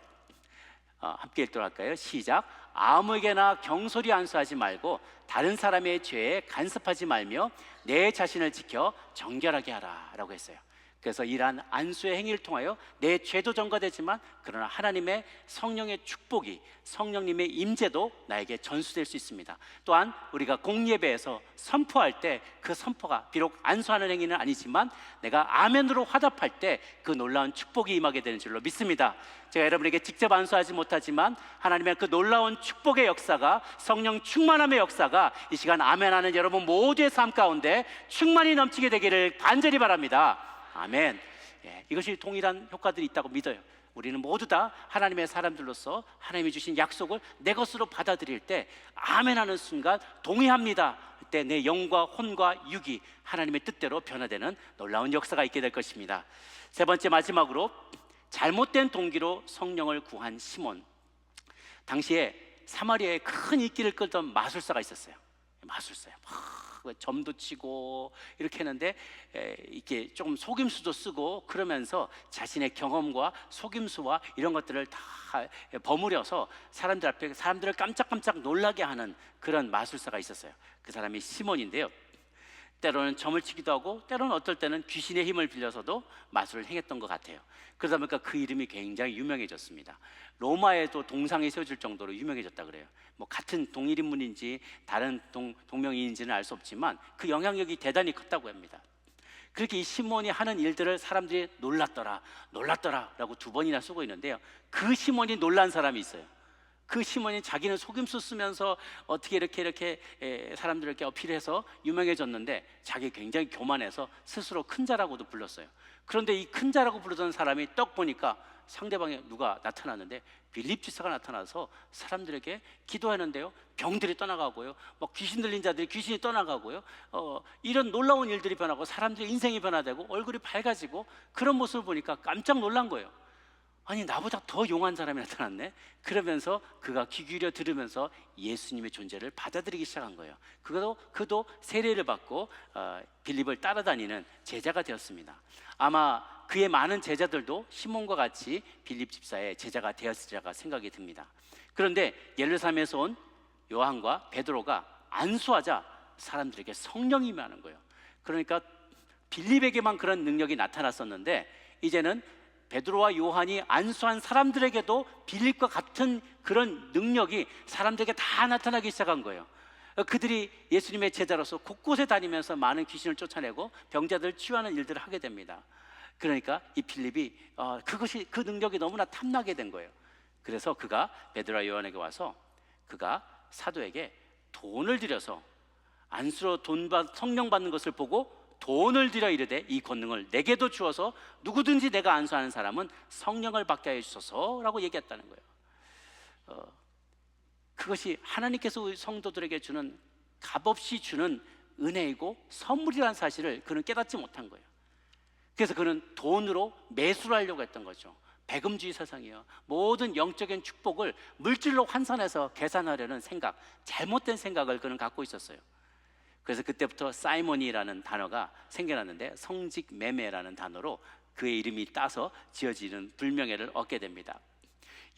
함께 읽도록 할까요? 시작. 아무에게나 경솔히 안수하지 말고 다른 사람의 죄에 간섭하지 말며 내 자신을 지켜 정결하게 하라 라고 했어요. 그래서 이러한 안수의 행위를 통하여 내 죄도 전가되지만 그러나 하나님의 성령의 축복이, 성령님의 임재도 나에게 전수될 수 있습니다. 또한 우리가 공예배에서 선포할 때 그 선포가 비록 안수하는 행위는 아니지만 내가 아멘으로 화답할 때 그 놀라운 축복이 임하게 되는 줄로 믿습니다. 제가 여러분에게 직접 안수하지 못하지만 하나님의 그 놀라운 축복의 역사가, 성령 충만함의 역사가 이 시간 아멘하는 여러분 모두의 삶 가운데 충만히 넘치게 되기를 간절히 바랍니다. 아멘. 이것이 동일한 효과들이 있다고 믿어요. 우리는 모두 다 하나님의 사람들로서 하나님이 주신 약속을 내 것으로 받아들일 때 아멘하는 순간 동의합니다. 그때 내 영과 혼과 육이 하나님의 뜻대로 변화되는 놀라운 역사가 있게 될 것입니다. 세 번째, 마지막으로 잘못된 동기로 성령을 구한 시몬. 당시에 사마리아에 큰 인기를 끌던 마술사가 있었어요. 마술사요. 점도 치고 이렇게 했는데 이렇게 조금 속임수도 쓰고 그러면서 자신의 경험과 속임수와 이런 것들을 다 버무려서 사람들 앞에 사람들을 깜짝깜짝 놀라게 하는 그런 마술사가 있었어요. 그 사람이 시몬인데요, 때로는 점을 치기도 하고 때로는 어떨 때는 귀신의 힘을 빌려서도 마술을 행했던 것 같아요. 그러다 보니까 그 이름이 굉장히 유명해졌습니다. 로마에도 동상이 세워질 정도로 유명해졌다 그래요. 뭐 같은 동일 인물인지 다른 동명이인지는 알 수 없지만 그 영향력이 대단히 컸다고 합니다. 그렇게 이 시몬이 하는 일들을 사람들이 놀랐더라 라고 2번이나 쓰고 있는데요, 그 시몬이 놀란 사람이 있어요. 그 시몬이 자기는 속임수 쓰면서 어떻게 이렇게 사람들에게 어필해서 유명해졌는데 자기 굉장히 교만해서 스스로 큰 자라고도 불렀어요. 그런데 이 큰 자라고 부르던 사람이 떡 보니까 상대방에 누가 나타났는데 빌립 집사가 나타나서 사람들에게 기도하는데요, 병들이 떠나가고요, 막 귀신 들린 자들이 귀신이 떠나가고요, 이런 놀라운 일들이 변하고 사람들의 인생이 변화되고 얼굴이 밝아지고 그런 모습을 보니까 깜짝 놀란 거예요. 아니, 나보다 더 용한 사람이 나타났네. 그러면서 그가 귀 기울여 들으면서 예수님의 존재를 받아들이기 시작한 거예요. 그도 세례를 받고 빌립을 따라다니는 제자가 되었습니다. 아마 그의 많은 제자들도 시몬과 같이 빌립 집사의 제자가 되었으리라 생각이 듭니다. 그런데 예루살렘에서 온 요한과 베드로가 안수하자 사람들에게 성령이 임하는 거예요. 그러니까 빌립에게만 그런 능력이 나타났었는데 이제는 베드로와 요한이 안수한 사람들에게도 빌립과 같은 그런 능력이 사람들에게 다 나타나기 시작한 거예요. 그들이 예수님의 제자로서 곳곳에 다니면서 많은 귀신을 쫓아내고 병자들을 치유하는 일들을 하게 됩니다. 그러니까 이 빌립이 그 능력이 너무나 탐나게 된 거예요. 그래서 그가 베드로와 요한에게 와서 그가 사도에게 돈을 들여서 안수로 성령 받는 것을 보고 돈을 들여 이르되 이 권능을 내게도 주어서 누구든지 내가 안수하는 사람은 성령을 받게 하여 주소서라고 얘기했다는 거예요. 그것이 하나님께서 성도들에게 주는, 값없이 주는 은혜이고 선물이라는 사실을 그는 깨닫지 못한 거예요. 그래서 그는 돈으로 매수를 하려고 했던 거죠. 배금주의 세상이에요. 모든 영적인 축복을 물질로 환산해서 계산하려는 생각, 잘못된 생각을 그는 갖고 있었어요. 그래서 그때부터 사이몬이라는 단어가 생겨났는데 성직 매매라는 단어로 그의 이름이 따서 지어지는 불명예를 얻게 됩니다.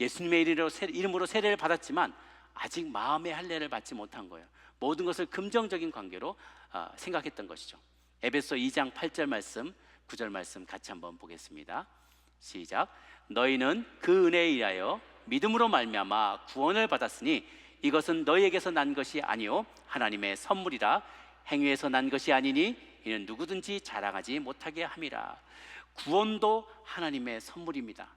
예수님의 이름으로 세례를 받았지만 아직 마음의 할례를 받지 못한 거예요. 모든 것을 금정적인 관계로 생각했던 것이죠. 에베소 2장 8절 말씀, 9절 말씀 같이 한번 보겠습니다. 시작. 너희는 그 은혜에 의하여 믿음으로 말미암아 구원을 받았으니 이것은 너희에게서 난 것이 아니요 하나님의 선물이라. 행위에서 난 것이 아니니 이는 누구든지 자랑하지 못하게 함이라. 구원도 하나님의 선물입니다.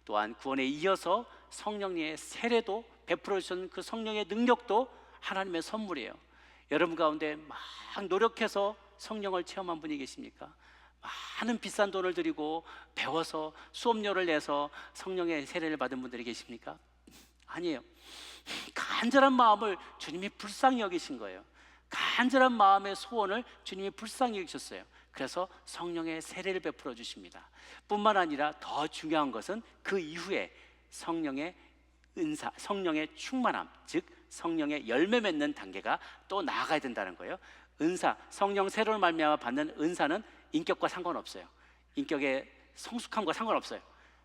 또한 구원에 이어서 성령의 세례도 베풀어 주신 그 성령의 능력도 하나님의 선물이에요. 여러분 가운데 막 노력해서 성령을 체험한 분이 계십니까? 많은 비싼 돈을 들이고 배워서 수업료를 내서 성령의 세례를 받은 분들이 계십니까? 아니에요. 간절한 마음을 주님이 불쌍히 여기신 거예요. 간절한 마음의 소원을 주님이 불쌍히 여기셨어요. 그래서 성령의 세례를 베풀어 주십니다. 뿐만 아니라 더 중요한 것은 그 이후에 성령의 은사, 성령의 충만함, 즉 성령의 열매 맺는 단계가 또 나아가야 된다는 거예요. 은사, 성령 세례로 말미암아 받는 은사는 인격과 상관없어요. 인격의 성숙함과 상관없어요.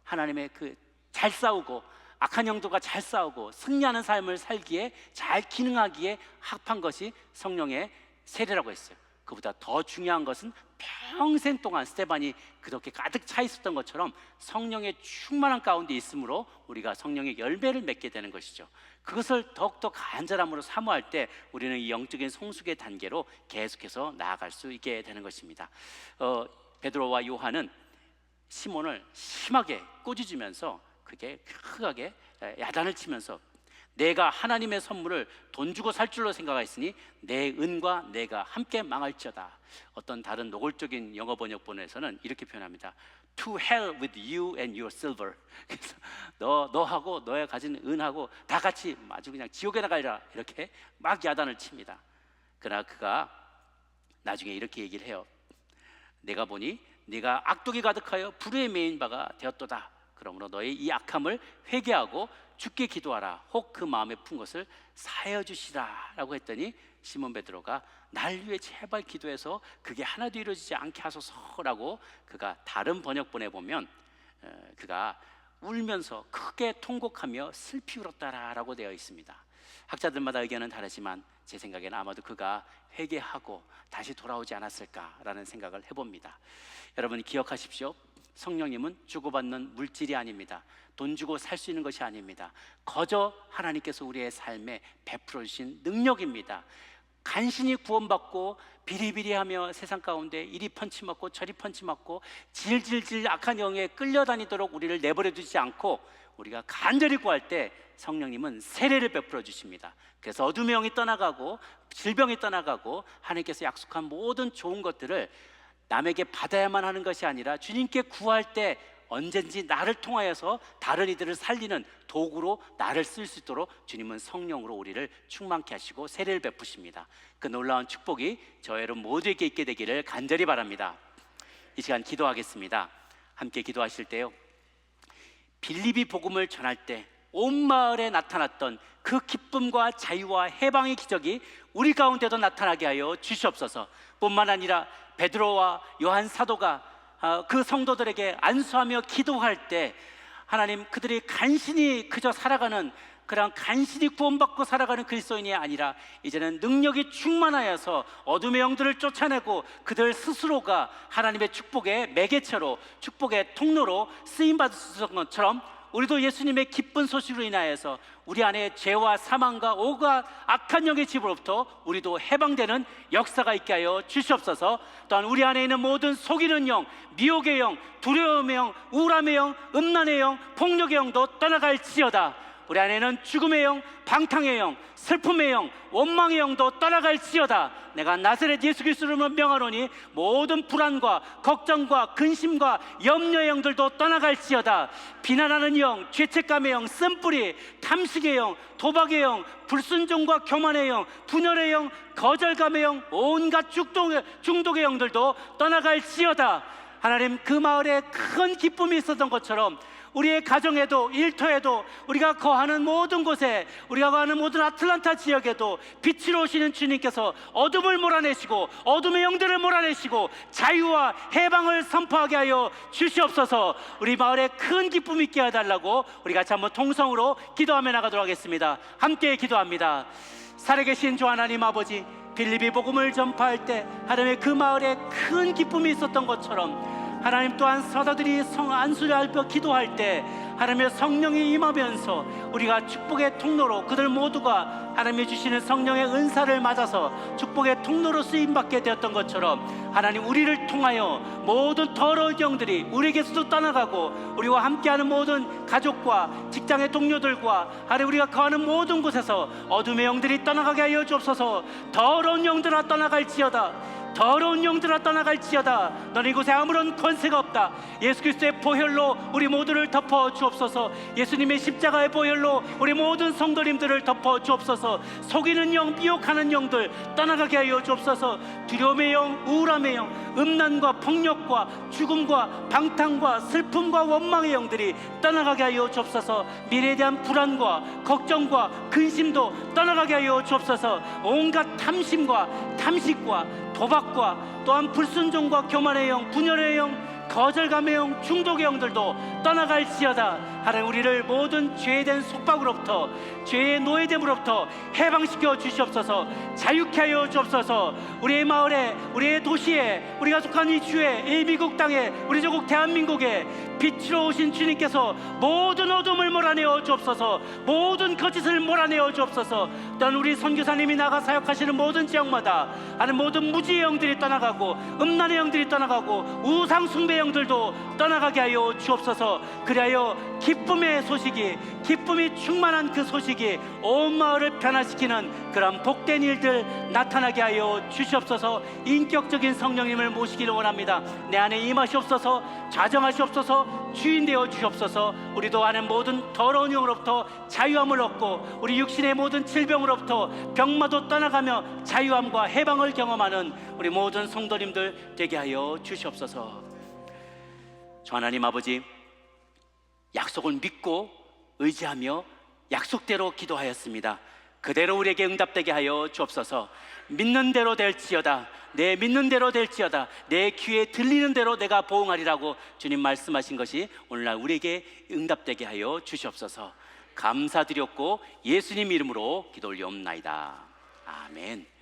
하나님의 그 잘 싸우고 악한 영도가 잘 싸우고 승리하는 삶을 살기에 잘 기능하기에 합한 것이 성령의 세례라고 했어요. 그보다 더 중요한 것은 평생 동안 스데반이 그렇게 가득 차 있었던 것처럼 성령의 충만한 가운데 있으므로 우리가 성령의 열매를 맺게 되는 것이죠. 그것을 더욱더 간절함으로 사모할 때 우리는 이 영적인 성숙의 단계로 계속해서 나아갈 수 있게 되는 것입니다. 베드로와 요한은 시몬을 심하게 꾸짖으면서 그게 크게 야단을 치면서 내가 하나님의 선물을 돈 주고 살 줄로 생각하였으니 내 은과 내가 함께 망할지어다. 어떤 다른 노골적인 영어 번역본에서는 이렇게 표현합니다. To hell with you and your silver. 그래서 너하고 너의 가진 은하고 다 같이 아주 그냥 지옥에 나가리라, 이렇게 막 야단을 칩니다. 그러나 그가 나중에 이렇게 얘기를 해요. 내가 보니 네가 악독이 가득하여 불의에 매인 바가 되었도다. 그러므로 너의 이 악함을 회개하고 주께 기도하라. 혹 그 마음에 푼 것을 사하여 주시라 라고 했더니 시몬 베드로가 날 위해 제발 기도해서 그게 하나도 이루어지지 않게 하소서라고, 그가 다른 번역본에 보면 그가 울면서 크게 통곡하며 슬피 울었다라고 되어 있습니다. 학자들마다 의견은 다르지만 제 생각에는 아마도 그가 회개하고 다시 돌아오지 않았을까라는 생각을 해봅니다. 여러분 기억하십시오. 성령님은 주고받는 물질이 아닙니다. 돈 주고 살 수 있는 것이 아닙니다. 거저 하나님께서 우리의 삶에 베풀어 주신 능력입니다. 간신히 구원받고 비리비리하며 세상 가운데 이리 펀치 맞고 저리 펀치 맞고 질질질 악한 영에 끌려다니도록 우리를 내버려 두지 않고 우리가 간절히 구할 때 성령님은 세례를 베풀어 주십니다. 그래서 어둠의 영이 떠나가고 질병이 떠나가고 하나님께서 약속한 모든 좋은 것들을 남에게 받아야만 하는 것이 아니라 주님께 구할 때 언젠지 나를 통하여서 다른 이들을 살리는 도구로 나를 쓸 수 있도록 주님은 성령으로 우리를 충만케 하시고 세례를 베푸십니다. 그 놀라운 축복이 저 여러분 모두에게 있게 되기를 간절히 바랍니다. 이 시간 기도하겠습니다. 함께 기도하실 때요, 빌립이 복음을 전할 때 온 마을에 나타났던 그 기쁨과 자유와 해방의 기적이 우리 가운데도 나타나게 하여 주시옵소서. 뿐만 아니라 베드로와 요한 사도가 그 성도들에게 안수하며 기도할 때 하나님, 그들이 간신히 그저 살아가는 그런 간신히 구원받고 살아가는 그리스도인이 아니라 이제는 능력이 충만하여서 어둠의 영들을 쫓아내고 그들 스스로가 하나님의 축복의 매개체로 축복의 통로로 쓰임받을 수 있는 것처럼 우리도 예수님의 기쁜 소식으로 인하여서 우리 안에 죄와 사망과 오가 악한 영의 집으로부터 우리도 해방되는 역사가 있게 하여 주시옵소서. 또한 우리 안에 있는 모든 속이는 영, 미혹의 영, 두려움의 영, 우울함의 영, 음란의 영, 폭력의 영도 떠나갈지어다. 우리 안에는 죽음의 영, 방탕의 영, 슬픔의 영, 원망의 영도 떠나갈지어다. 내가 나사렛 예수 그리스도로 명하노니 모든 불안과 걱정과 근심과 염려의 영들도 떠나갈지어다. 비난하는 영, 죄책감의 영, 쓴뿌리, 탐식의 영, 도박의 영, 불순종과 교만의 영, 분열의 영, 거절감의 영, 온갖 중독의 영들도 떠나갈지어다. 하나님, 그 마을에 큰 기쁨이 있었던 것처럼 우리의 가정에도 일터에도 우리가 거하는 모든 곳에, 우리가 거하는 모든 아틀란타 지역에도 빛으로 오시는 주님께서 어둠을 몰아내시고 어둠의 영들을 몰아내시고 자유와 해방을 선포하게 하여 주시옵소서. 우리 마을에 큰 기쁨이 있게 해달라고 우리 같이 한번 통성으로 기도하며 나가도록 하겠습니다. 함께 기도합니다. 살아계신 주 하나님 아버지, 빌립이 복음을 전파할 때 하나님의 그 마을에 큰 기쁨이 있었던 것처럼 하나님 또한 사도들이 성 안수를 알며 기도할 때 하나님의 성령이 임하면서 우리가 축복의 통로로, 그들 모두가 하나님이 주시는 성령의 은사를 맞아서 축복의 통로로 쓰임받게 되었던 것처럼, 하나님 우리를 통하여 모든 더러운 영들이 우리에게서도 떠나가고, 우리와 함께하는 모든 가족과 직장의 동료들과 하나님 우리가 거하는 모든 곳에서 어둠의 영들이 떠나가게 하여 주옵소서. 더러운 영들아 떠나갈지어다. 더러운 영들아 떠나갈지어다. 너는 이곳에 아무런 권세가 없다. 예수 그리스도의 보혈로 우리 모두를 덮어 주옵소서. 예수님의 십자가의 보혈로 우리 모든 성도님들을 덮어 주옵소서. 속이는 영, 미혹하는 영들 떠나가게 하여 주옵소서. 두려움의 영, 우울함의 영, 음란과 폭력과 죽음과 방탕과 슬픔과 원망의 영들이 떠나가게 하여 주옵소서. 미래에 대한 불안과 걱정과 근심도 떠나가게 하여 주옵소서. 온갖 탐심과 탐식과 도박과 또한 불순종과 교만의 영, 분열의 영, 거절감의 영, 중독의 영들도 떠나갈지어다. 하나님 우리를 모든 죄에 속박으로부터, 죄의 노예됨으로부터 해방시켜 주시옵소서. 자유케 하여 주옵소서. 우리의 마을에, 우리의 도시에, 우리가 속한 이 주에, 이 미국 땅에, 우리 조국 대한민국에 빛으로 오신 주님께서 모든 어둠을 몰아내어 주옵소서. 모든 거짓을 몰아내어 주옵소서. 또한 우리 선교사님이 나가 사역하시는 모든 지역마다 하는 모든 무지의 영들이 떠나가고, 음란의 영들이 떠나가고, 우상 숭배 영들도 떠나가게 하여 주옵소서. 그리하여 기쁨의 소식이, 기쁨이 충만한 그 소식이 온 마을을 변화시키는 그런 복된 일들 나타나게 하여 주시옵소서. 인격적인 성령님을 모시기를 원합니다. 내 안에 임하시옵소서. 좌정하시옵소서. 주인 되어 주시옵소서. 우리도 아는 모든 더러운 영으로부터 자유함을 얻고, 우리 육신의 모든 질병으로부터 병마도 떠나가며 자유함과 해방을 경험하는 우리 모든 성도님들 되게 하여 주시옵소서. 주 하나님 아버지, 약속을 믿고 의지하며 약속대로 기도하였습니다. 그대로 우리에게 응답되게 하여 주옵소서. 믿는 대로 될지어다. 내 믿는 대로 될지어다. 내 귀에 들리는 대로 내가 보응하리라고 주님 말씀하신 것이 오늘날 우리에게 응답되게 하여 주시옵소서. 감사드렸고 예수님 이름으로 기도 올리옵나이다. 아멘.